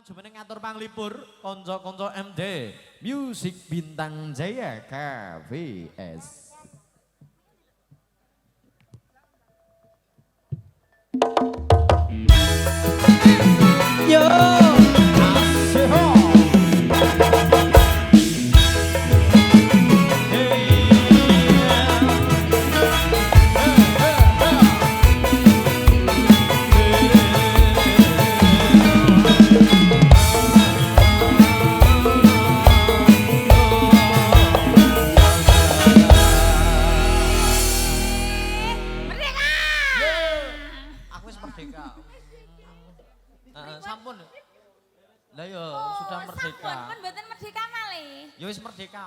Jumeneng ngatur panglipur konco-konco MD Music Bintang Jaya KVS. Yo Aseho. Sampun. Lah yo sudah merdeka. Sampun pun mboten merdeka malih. Ya wis merdeka.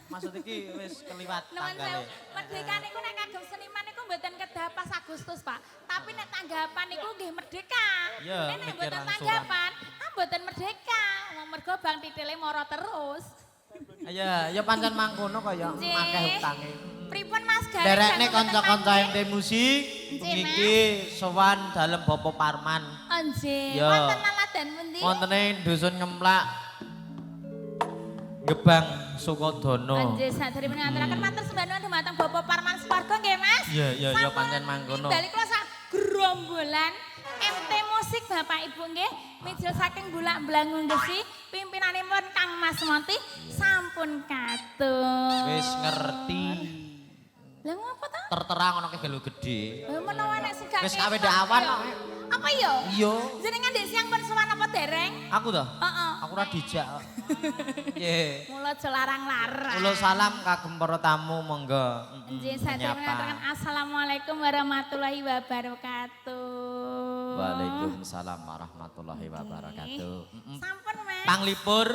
Maksud iki wis keliwat Nuwun sewu. tanggale. Merdeka niku nek kagem seniman niku mboten kedah pas Agustus, Pak. Tapi nek tanggapan niku nggih merdeka. Iya, Nek mikir mboten angsuran. tanggapan, mboten merdeka. Wong mergo Bang Titile moro terus. Ya pancen mangkono kaya Nggih. akeh utange. Pripun Mas Garing? Derekne Jangan kanca-kanca mboten MT Musik Nggih, iki sowan dalem Bapak Parman. Nggih. Ya. Wonten aladan pundi? Wontene dusun Ngemplak Gebang Sukodono. Nggih, saderipun ngaturaken matur sembah nuwun dhumateng Bapak Parman Spargo nggih, Mas. Iya, Sampun pancen mangkono. Nimbali kula sak gerombolan MT Musik Bapak Ibu nggih, mijil saking Bulak Blangung Gesi, pimpinanipun Kang Mas Monti sampun katur. Wis ngerti. Lah ngopo to? Terterang ana kegelu gedhe. Menawa nek sing gak Wis ketok, kawe ndek awan ya. kok. Apa ya? Iya. Jenengan ndek siang pun sowan apa dereng? Aku to? Heeh. Aku ora dijak. Nggih. Mula aja larang-larang. Kula salam kagem para tamu monggo. Nggih, sadereng ngaturaken assalamualaikum warahmatullahi wabarakatuh. Waalaikumsalam warahmatullahi wabarakatuh. Sampun, Mas. Panglipur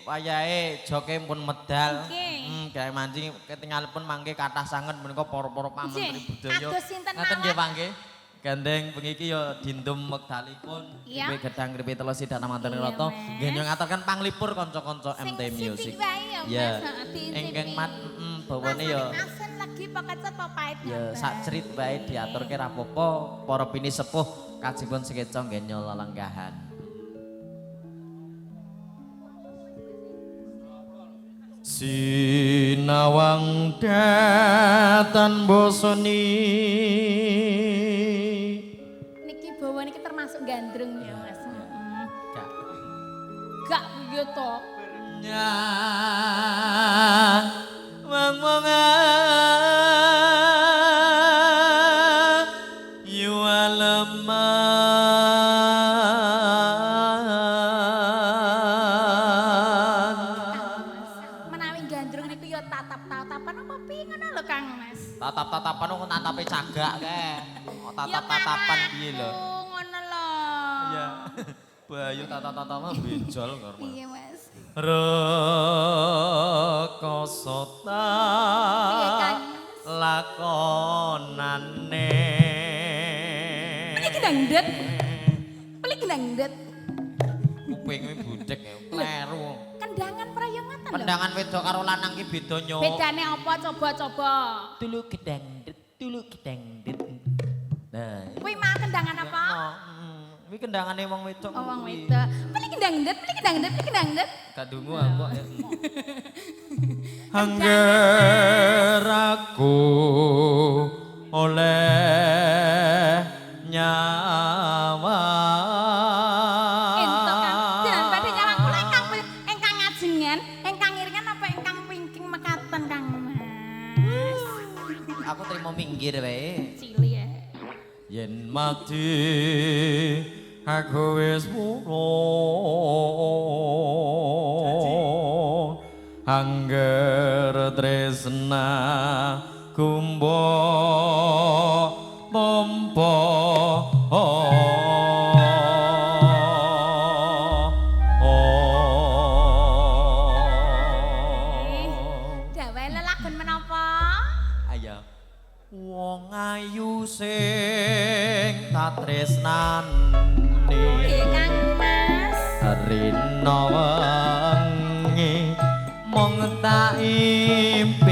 wayahe joke pun medal. Nggih. Gawe mancing ketingalipun mangke kathah sanget menika para-para pamentri Nggih, budaya. kados sinten Ngaten nggih mawon? Pak nggih. Gandeng pengiki ya dindum medalipun. Iya. Nggih gedang kripi telo sidana manten Iya, rata. Mas. Nggih ngaturken panglipur kanca-kanca Sing MT sithik Music. wae ya, Mas. Ya. Heeh, diincipi. Ingkang mat bawane ya. Rasane asin lagi pekecet apa pahit Ya nambah. sak cerit bae diaturke rapopo para pini sepuh kajipun sekeca nggih nyol lelenggahan. Sinawang datan bosoni Niki bawa niki termasuk gandrung ya, Mas. Heeh. gak Gak piye to? Kang Mas. Menawi gandrung niku ya tatap-tatapan apa piye ngono lho Kang Mas. tatap-tatapan kok tatape cagak ke. Oh, tatap-tatapan piye lho. Ngono lho. Iya. Bayu tatap-tatapan benjol karo. Iya, Mas. Rekosota Piye, Kang? lakonane Pelik dangdut. Pelik dangdut. kupinge budek ya kleru. Kendangan prayongan lho. Pendangan wedok karo lanang ki beda nyo. Bedane apa coba-coba? Dulu gedangdet, dulu gedangdet. Nah, Kuwi mah kendangan apa? Ini kendangane wong wedok. Oh, wong kuwi. wedok. Pelik dangdut, pelik dangdut, pelik dangdut. Gak dungu aku. Angger aku oleh nyawa. Entuk Kang. Jangan badhe nyawang kula engkang ngajengan, engkang ngiringan apa engkang wingking mekaten Kang Mas. Aku terima minggir wae. Cili ya. Yen mati aku wis murung angger tresna kumbo pompo Dawae lelagon menapa? Ayo. Wong ayu sing tak tresnani Nggih Kang Mas. rina wengi mong tak impi-impi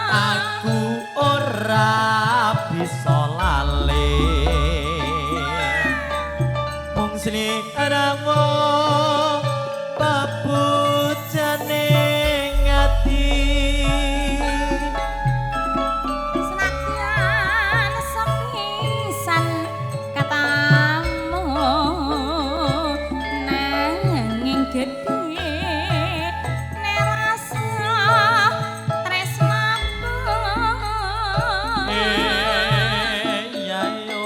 aku ora bisa tresni ramo pepujane ngati senadyan sepisan katamu nanging gedhe nerasa tresnaku ya yo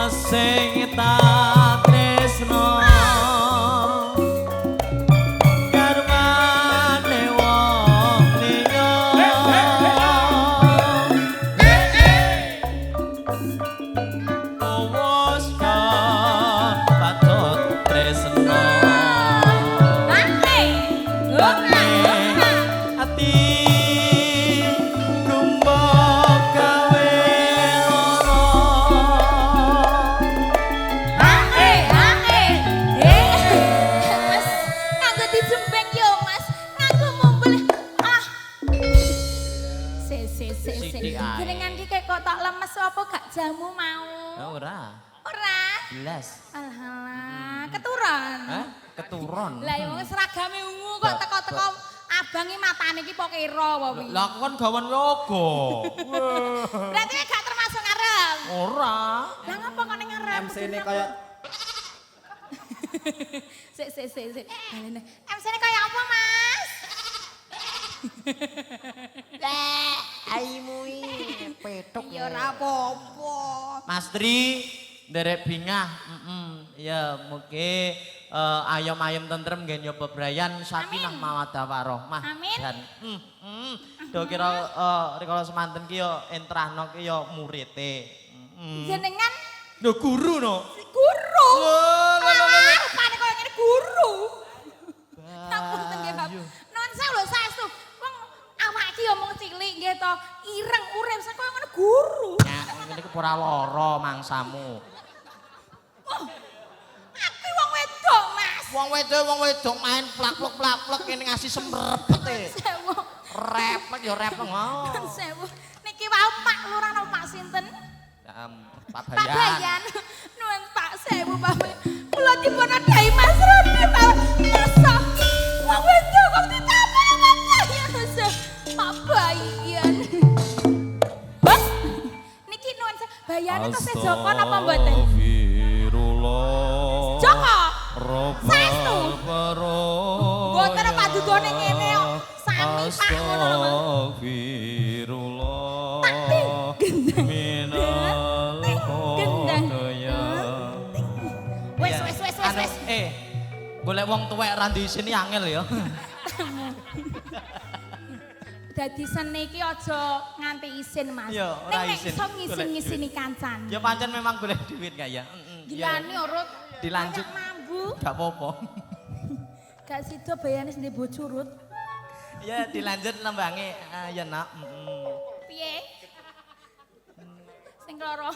sing tak tresno garwane wong liya wis patut tresno ati kumbok gawe Sithik ae. jenengan ki kok tok lemes apa gak jamu mau? Ora, Ora. belas. Alah, keturun. Hah? Keturun. Lah ya wong seragame ungu kok teko-teko abange matane ki po kira wae. Lah aku kan gawan yoga. Berarti gak termasuk ngarep. Ora. Lah ngapa kok ning ngarep? MC-ne kaya Sik. Balene. MC-ne kaya apa, Mas? aimu petok Ya ora apa-apa. Mas Tri, nderek bingah. Ya mugi ayam-ayam tentrem nggih nyoba brayan sakinah mawaddah warahmah. Amin. Dan do kira rikala semanten ki ya entrahno ki ya murite. Jenengan Lho guru no. guru. Lho. Rupane koyo ngene guru. Ngapunten nggih, Bab. Nuwun sewu lho saestu. Wong awak iki ya mung cilik nggih to, ireng urip sak koyo ngono guru. Ya, ngene iki ora lara mangsamu. Oh, aku wong wedok, Mas. Wong wedok main plak-plek kene ngasih semrepete. Sewu. Repet ya repet. Nuwun sewu. Niki wau Pak Lurah napa Pak sinten? Pak Pak Bayan. Bayan. Nuwun Pak sewu, Pak. Kula dipun adai Mas Rodi, Pak. Masa wong wedok kok ditapel ya Mas. Pak Bayan. Bos. Niki nuwun sewu. Bayane tesih Joko napa mboten? Astagfirullah. Joko. Saestu. Mboten apa dudone ngene kok. Sami Pak ngono lho, Mas. Astagfirullah. Minal Gendang. khotoya. Wes. Anu, golek wong tuwek ra di sini angel ya. Dadi seni iki aja nganti isin, Mas. Iya, ora Ning nek isin. iso ngisin-ngisini kancan. Ya pancen memang golek duit kak ya. Gilani urut. Dilanjut. Banyak mambu. Gak apa-apa. Gak sida bayane sendiri bojo urut. Ya dilanjut nembange ya nak. Piye? Sing loro.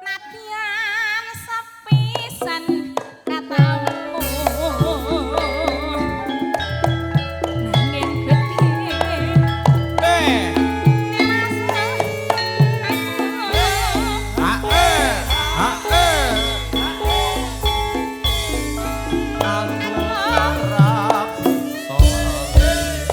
Nadyan sepisan katamu nanging gedhe Aku harap soleh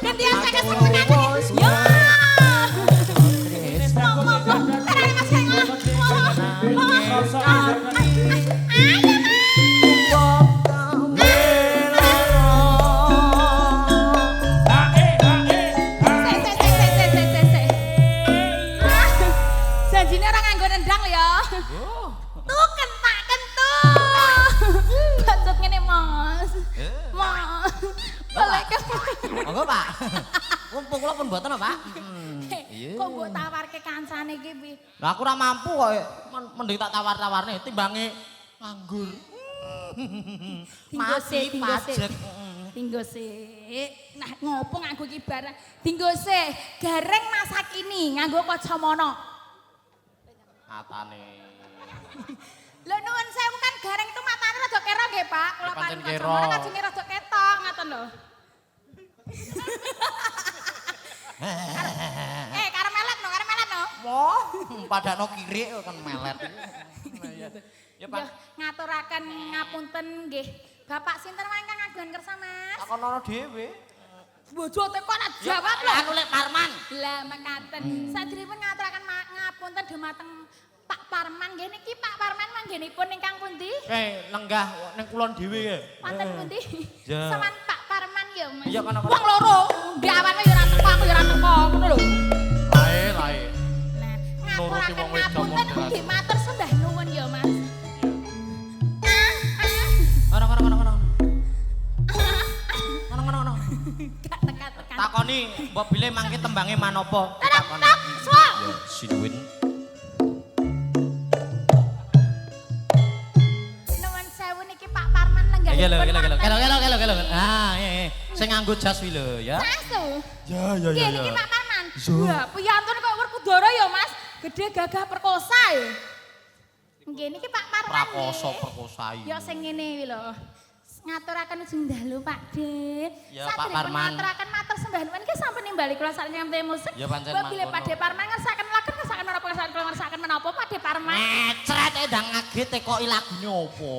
Gantian saya kesenengan. Ya. Ngomong. Terane Mas kayak janjine ora nganggo nendang lho ya. Tuh kentak kentut. Bacot ngene Mas. Mas. Boleh ke? Monggo Pak. Mumpung kula pun mboten Pak. Kok mbok tawarke kancane iki piye? Lah aku ora mampu kok. Mending tak tawar-tawarne timbange nganggur. Tinggo Mati sik. pajak. Tinggo sik. Nah, ngopo nganggo iki barang? Tinggo sik. Gareng masa kini nganggo kacamata. Atane. Lho nuwun sewu kan gareng itu matane rada kero nggih, Pak. Kula pancen paring kero. kacamata kajenge rada ketok ngoten lho. Karo melet no. Wah, padakno kiri kan melet. Ya Pak. Ngaturaken ngapunten nggih. Bapak sinten ingkang ngagungan kersa, Mas? Takonono dhewe. Bojo teko ana jawab lho. Anu lek Parman. Lah mekaten. Sadèrèngipun ngaturaken ngapunten dumateng Pak Parman nggih niki Pak Parman manggenipun ingkang pundi? Lenggah ning kulon dhewe ya. Wonten pundi? Ya. Saman Pak Parman ya, Mas. Iya, kono-kono. Wong loro, ndek awane ya ora teko, aku ya ora teko, ngono lho. Lae. Nah, Nuruti ngaturaken wong wedok ngapunten model. nggih matur sembah nuwun ya, Mas. Ngono. Gak teka-tekan. Takoni mbok bile mangke tembange manopo? Tok, suwo. Ya, sinuwun. Nuwun sewu niki Pak Parman lenggahipun. Iya lho. wonten. Ah, iya. Sing nganggo jas wi lho ya. Sasu. Ya. Nggih niki Pak Parman. Wah, piyantun kok Werkudara ya, Mas. Gede gagah perkosa ya. Nggih niki Pak Parman. Prakoso nggih. perkosai. Ya sing ngene wi lho. Ngaturaken ujung dalu Pak De. Ya, Pak Parman. Ngaturaken matur sembah nuwun nggih sampun nimbali kula sak nyampe musik. Ya, pancen Mbok bilih mangkono. Pak De Parman ngersaken laken ngersaken menapa ngersaken menapa Pak De Parman. Ngecret ndang ngaget tekoki lagune opo?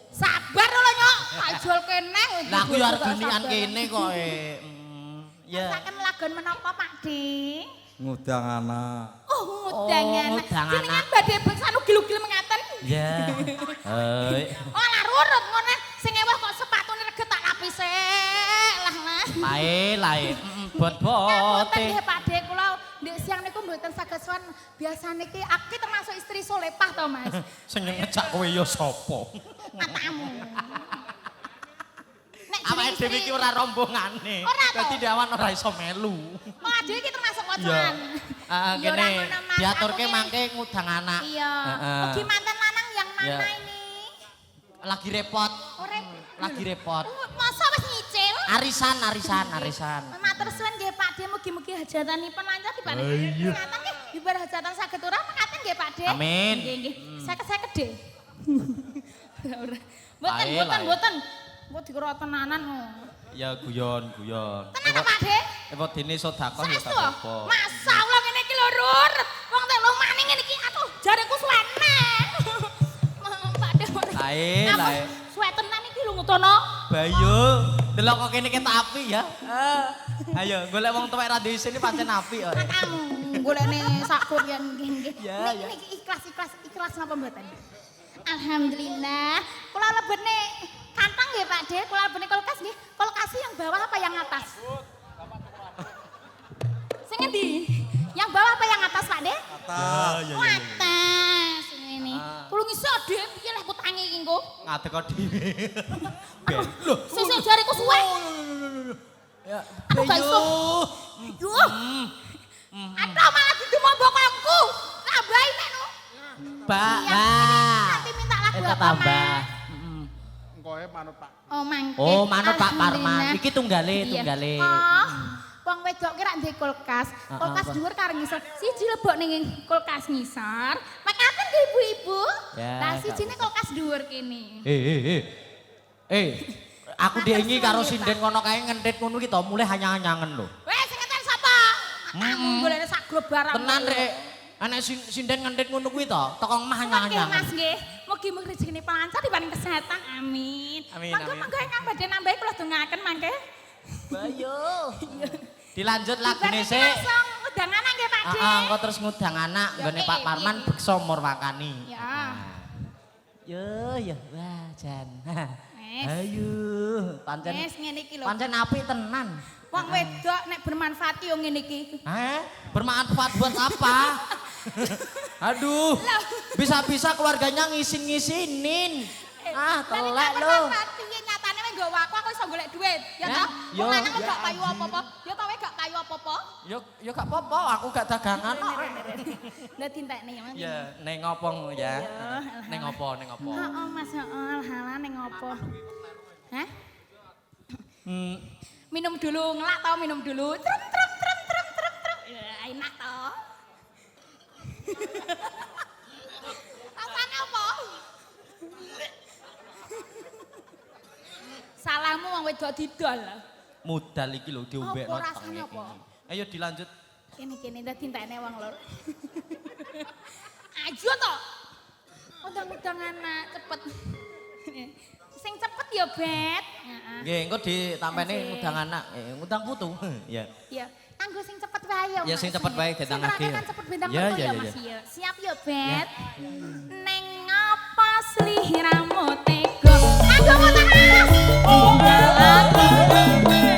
Sabar lho nyok, tak jol kene. Lah aku ya arep dunian kene kok ya. Ngersaken lagon menapa Pak De? Ngudang anak. Oh, ngudangan. ngudang Jenengan anak. badhe beksan ugil-ugil mengaten. Ya. Oh, lah rurut ngono. Sing ewah kok sepatune reget tak lapis lah, Mas. Lae. Ngapunten Bot-bote. nggih Pak De, kula ndek siang niku mboten saged sowan. Biasane ki aku ki termasuk istri solepah to, Mas. Sing ngejak kowe ya sapa? Matamu. Nek Awake dhewe iki ora rombongane. Ora to? Dadi Dawan ora iso melu. Wong adewe ki termasuk Iya. kocokan. Heeh, Ya ora kene ngono, Mas. diaturke Aku ki- mangke ngudang anak. Iya. Heeh. Mugi manten lanang yang mana Iya. ini? Lagi repot. Lagi repot. Masa wis nyicil? Arisan. Matur suwun nggih Pak De, mugi-mugi hajatanipun lancar dipun. Ngaten nggih, bibar hajatan saged ora mekaten nggih Pak De. Amin. Nggih. Saged De. Ora. Lae. Mboten. Mbok dikira tenanan. Ya guyon. Tenan ta Pak De? Ewa dene sedekah ya Saestu. gak apa-apa. Masa Allah ngene iki lho rurut. Wong tek lumah ning ngene iki aduh jareku suwene. Pak De. Lae. Suwe tenan iki lho ngutono. Bayu, delok kok kene ketok api ya. Ayo, golek wong tuwek ra duwe isin pancen api kok. Golekne sakur yen nggih. Ya, ya. Niki ikhlas napa mboten? Alhamdulillah. Kula lebene kantong nggih Pak De, kula lebene kulkas nggih. Kulkas yang bawah apa yang atas? Sing endi? Yang bawah apa yang atas Pak De? Atas. Atas. Ini. Kulo ngisor De, piye lek kutangi iki engko? Ngadeg kok dhewe. Ben. Loh, Sesuk jariku suwe. ya. Aku gak iso. Yuh. Aduh malah didemo bokongku. Tambahin nek no. Mbak. Nanti minta lagu Eta apa, tambah. Mas? Engkoe manut Pak. Oh, mangke. Oh, manut Pak Parman. Alhamdulillah. Iki tunggale. Iya. Oh, wong wedok ki rak duwe kulkas. Kulkas dhuwur karo ngisor. Siji lebok ning kulkas ngisor. Makaten ki ibu-ibu. Ya, Lah gak sijine kulkas dhuwur kene. Aku diengi karo sinden kono kae ngentit ngono ki to mulai hanyang-hanyangen lho. Weh, sing ngeten sapa? Kamu golekne sak grup barang. Tenan rek. Anek sinden ngentit ngono kuwi to, teko omah Nggih, hanyang-hanyangen. Mas nggih. Mugi-mugi rezekine lancar diparing kesehatan. Amin. Amin, Monggo amin. monggo ingkang badhe nambahi kula dongaaken mangke. Bayo. Dilanjut lagune sik. Langsung udang anak nggih Pak De. Heeh, engko terus ngudang anak nggone Pak Parman beksa mur makani. Ya. Yo, wah jan. Wes. Ayo, pancen. Wes ngene iki lho. Pancen apik tenan. Wong wedok nek bermanfaat yo ngene iki. Bermanfaat buat apa? Aduh, bisa-bisa keluarganya ngisin-ngisinin. Telek lo. Piye nyatane wis nggawa aku iso golek duit, ya Ya, toh? yo. Wong lanang kok gak payu apa-apa. Ya toh wis gak payu apa-apa. Yo gak apa-apa, aku gak dagangan kok. Lah dintekne ya. Ya, neng ngopong ya. Iya, Neng ngopo, neng ngopo. Heeh Mas, heeh, halah ning opo? Hah? Minum dulu, ngelak tau minum dulu. Trem. Ya, enak toh. Rasane apa? Salahmu wong wedok didol. Modal iki lho diombekno. Apa rasane apa? Ayo dilanjut. Kene dadi entekne wong lor. Ajo to. Undang-undang anak cepet. Sing cepet ya, Bet. Heeh. Nggih, engko ditampeni ngundang anak, ngundang putu. Ya. Ya, kanggo sing cepet wae ya. Ya, sing cepet wae ditangake. Sing kan cepet bintang Ya, metu ya, ya, ya, Mas ya. ya. Siap ya, Bet. Neng apa sliramu tega? Kanggo mutas.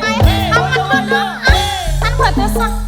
Ayo, aman dulu. Tanpa dosa.